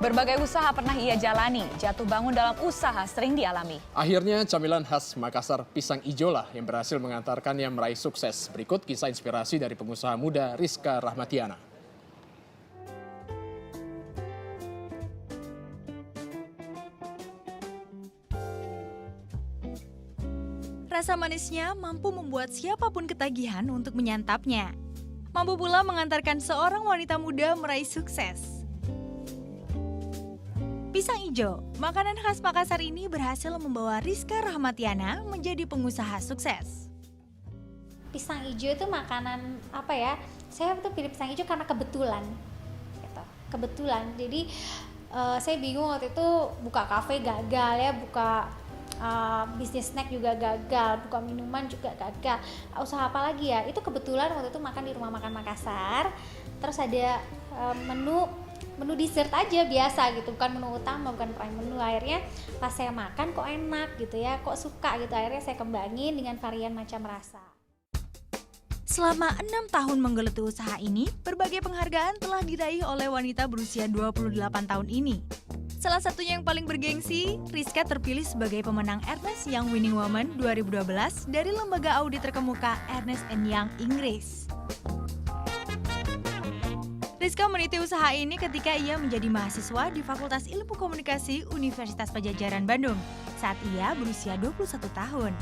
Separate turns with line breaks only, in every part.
Berbagai usaha pernah ia jalani, jatuh bangun dalam usaha sering dialami.
Akhirnya camilan khas Makassar pisang ijo lah yang berhasil mengantarkannya meraih sukses. Berikut kisah inspirasi dari pengusaha muda Rizka Rahmatiana.
Rasa manisnya mampu membuat siapapun ketagihan untuk menyantapnya. Mampu pula mengantarkan seorang wanita muda meraih sukses. Pisang ijo, makanan khas Makassar ini berhasil membawa Rizka Rahmatiana menjadi pengusaha sukses.
Pisang ijo itu makanan apa ya? Saya tuh pilih pisang ijo karena kebetulan, gitu. Kebetulan. Jadi saya bingung waktu itu buka kafe gagal ya, buka bisnis snack juga gagal, buka minuman juga gagal. Usaha apa lagi ya? Itu kebetulan waktu itu makan di rumah makan Makassar. Terus ada menu dessert aja biasa gitu, bukan menu utama, bukan prime menu. Akhirnya pas saya makan kok enak gitu ya, kok suka gitu. Akhirnya saya kembangin dengan varian macam rasa.
Selama 6 tahun menggeluti usaha ini, berbagai penghargaan telah diraih oleh wanita berusia 28 tahun ini. Salah satunya yang paling bergengsi, Rizka terpilih sebagai pemenang Ernst Young Winning Woman 2012 dari lembaga audit terkemuka Ernst Young Inggris. Rizka meniti usaha ini ketika ia menjadi mahasiswa di Fakultas Ilmu Komunikasi Universitas Padjadjaran Bandung saat ia berusia 21 tahun.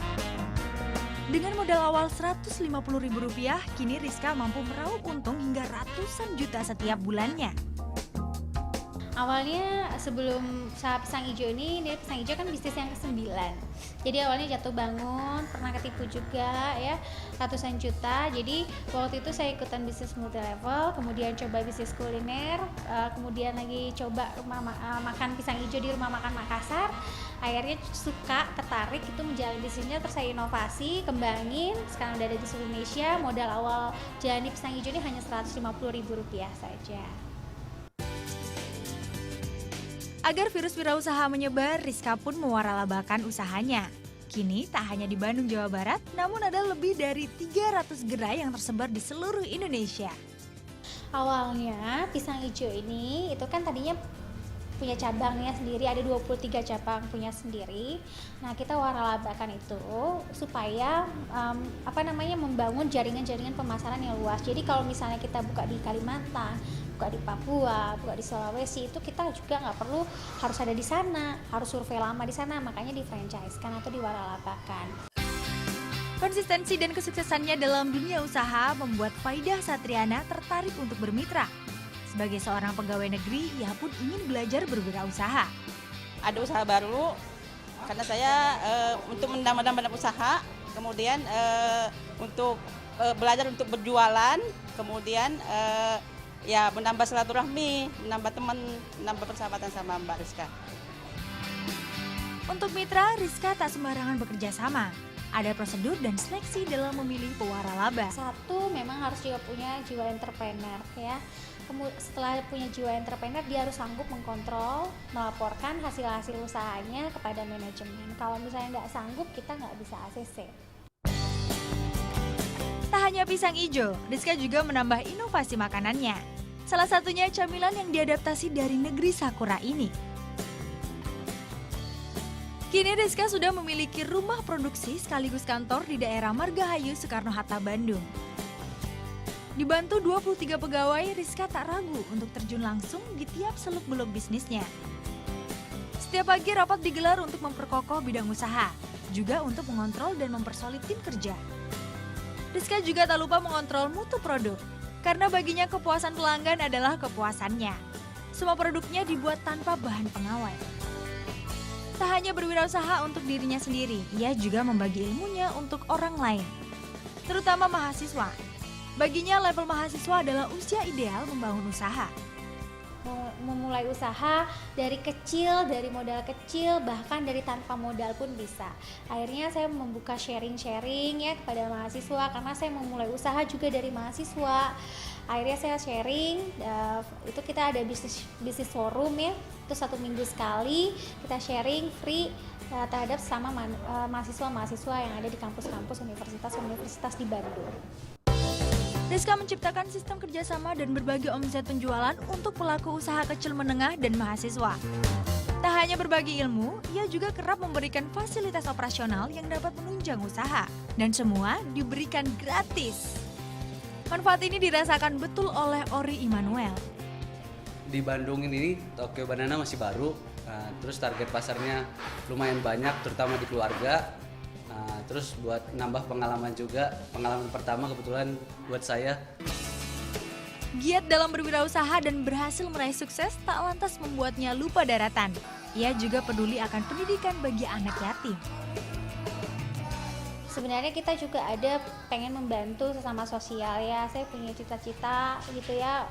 Dengan modal awal Rp150.000, kini Rizka mampu meraup untung hingga ratusan juta setiap bulannya.
Awalnya sebelum usaha pisang ijo ini, dia pisang ijo kan bisnis yang ke-9. Jadi awalnya jatuh bangun, pernah ketipu juga ya, ratusan juta. Jadi waktu itu saya ikutan bisnis multi level, kemudian coba bisnis kuliner, kemudian lagi coba makan pisang ijo di rumah makan Makassar. Akhirnya suka, tertarik itu menjalani bisnisnya, terus saya inovasi, kembangin. Sekarang udah ada di seluruh Indonesia. Modal awal jalani pisang ijo ini hanya Rp150.000 saja.
Agar virus wirausaha menyebar, Rizka pun mewaralabakan usahanya. Kini tak hanya di Bandung, Jawa Barat, namun ada lebih dari 300 gerai yang tersebar di seluruh Indonesia.
Awalnya pisang ijo ini itu kan tadinya punya cabangnya sendiri, ada 23 cabang punya sendiri. Nah, kita waralabakan itu supaya membangun jaringan-jaringan pemasaran yang luas. Jadi kalau misalnya kita buka di Kalimantan, buka di Papua, buka di Sulawesi, itu kita juga nggak perlu harus ada di sana, harus survei lama di sana, makanya di franchise kan atau diwaralabakan.
Konsistensi dan kesuksesannya dalam dunia usaha membuat Faidah Satriana tertarik untuk bermitra. Sebagai seorang pegawai negeri, ia pun ingin belajar berwirausaha.
Ada usaha baru, karena saya untuk menambah usaha, kemudian untuk belajar untuk berjualan, kemudian ya menambah silaturahmi, menambah teman, menambah persahabatan sama Mbak Rizka.
Untuk mitra, Rizka tak sembarangan bekerja sama. Ada prosedur dan seleksi dalam memilih pewaralaba.
Satu, memang harus juga punya jiwa entrepreneur ya. Setelah punya jiwa entrepreneur, dia harus sanggup mengkontrol, melaporkan hasil-hasil usahanya kepada manajemen. Kalau misalnya nggak sanggup, kita nggak bisa ACC.
Tak hanya pisang ijo, Rizka juga menambah inovasi makanannya. Salah satunya camilan yang diadaptasi dari negeri Sakura ini. Kini Rizka sudah memiliki rumah produksi sekaligus kantor di daerah Margahayu, Soekarno-Hatta, Bandung. Dibantu 23 pegawai, Rizka tak ragu untuk terjun langsung di tiap seluk-beluk bisnisnya. Setiap pagi rapat digelar untuk memperkokoh bidang usaha, juga untuk mengontrol dan mempersolid tim kerja. Rizka juga tak lupa mengontrol mutu produk, karena baginya kepuasan pelanggan adalah kepuasannya. Semua produknya dibuat tanpa bahan pengawet. Tak hanya berwirausaha untuk dirinya sendiri, ia juga membagi ilmunya untuk orang lain, terutama mahasiswa. Baginya level mahasiswa adalah usia ideal membangun usaha.
Memulai usaha dari kecil, dari modal kecil, bahkan dari tanpa modal pun bisa. Akhirnya saya membuka sharing-sharing ya kepada mahasiswa, karena saya memulai usaha juga dari mahasiswa. Akhirnya saya sharing, itu kita ada bisnis forum ya, itu 1 minggu sekali kita sharing free terhadap sama mahasiswa-mahasiswa yang ada di kampus-kampus universitas di Bandung.
Rizka menciptakan sistem kerjasama dan berbagi omset penjualan untuk pelaku usaha kecil menengah dan mahasiswa. Tak hanya berbagi ilmu, ia juga kerap memberikan fasilitas operasional yang dapat menunjang usaha. Dan semua diberikan gratis. Manfaat ini dirasakan betul oleh Ori Immanuel.
Di Bandung ini Tokyo Banana masih baru, terus target pasarnya lumayan banyak, terutama di keluarga. Terus buat nambah pengalaman juga, pengalaman pertama kebetulan buat saya.
Giat dalam berwirausaha dan berhasil meraih sukses tak lantas membuatnya lupa daratan. Ia juga peduli akan pendidikan bagi anak yatim.
Sebenarnya kita juga ada pengen membantu sesama sosial ya. Saya punya cita-cita gitu ya,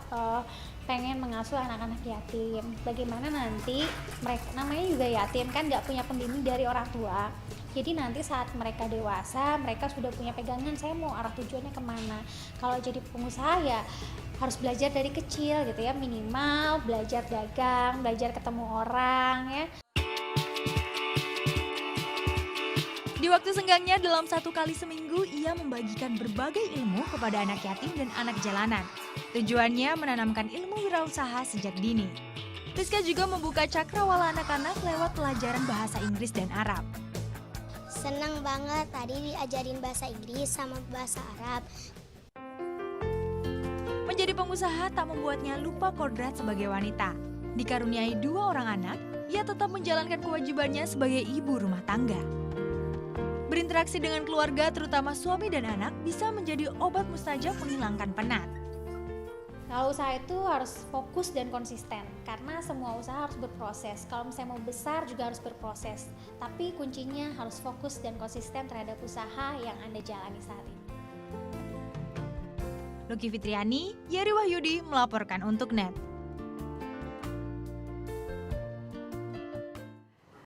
pengen mengasuh anak-anak yatim. Bagaimana nanti mereka, namanya juga yatim kan, nggak punya pembimbing dari orang tua. Jadi nanti saat mereka dewasa, mereka sudah punya pegangan, saya mau arah tujuannya kemana. Kalau jadi pengusaha ya harus belajar dari kecil gitu ya, minimal belajar dagang, belajar ketemu orang ya.
Di waktu senggangnya dalam 1 kali seminggu, ia membagikan berbagai ilmu kepada anak yatim dan anak jalanan. Tujuannya menanamkan ilmu wirausaha sejak dini. Rizka juga membuka cakrawala anak-anak lewat pelajaran bahasa Inggris dan Arab.
Senang banget tadi diajarin bahasa Inggris sama bahasa Arab.
Menjadi pengusaha tak membuatnya lupa kodrat sebagai wanita. Dikaruniai 2 orang anak, ia tetap menjalankan kewajibannya sebagai ibu rumah tangga. Berinteraksi dengan keluarga, terutama suami dan anak, bisa menjadi obat mustajab menghilangkan penat.
Kalau usaha itu harus fokus dan konsisten, karena semua usaha harus berproses. Kalau misalnya mau besar juga harus berproses, tapi kuncinya harus fokus dan konsisten terhadap usaha yang Anda jalani saat ini.
Lucky Fitriani, Yeri Wahyudi melaporkan untuk NET.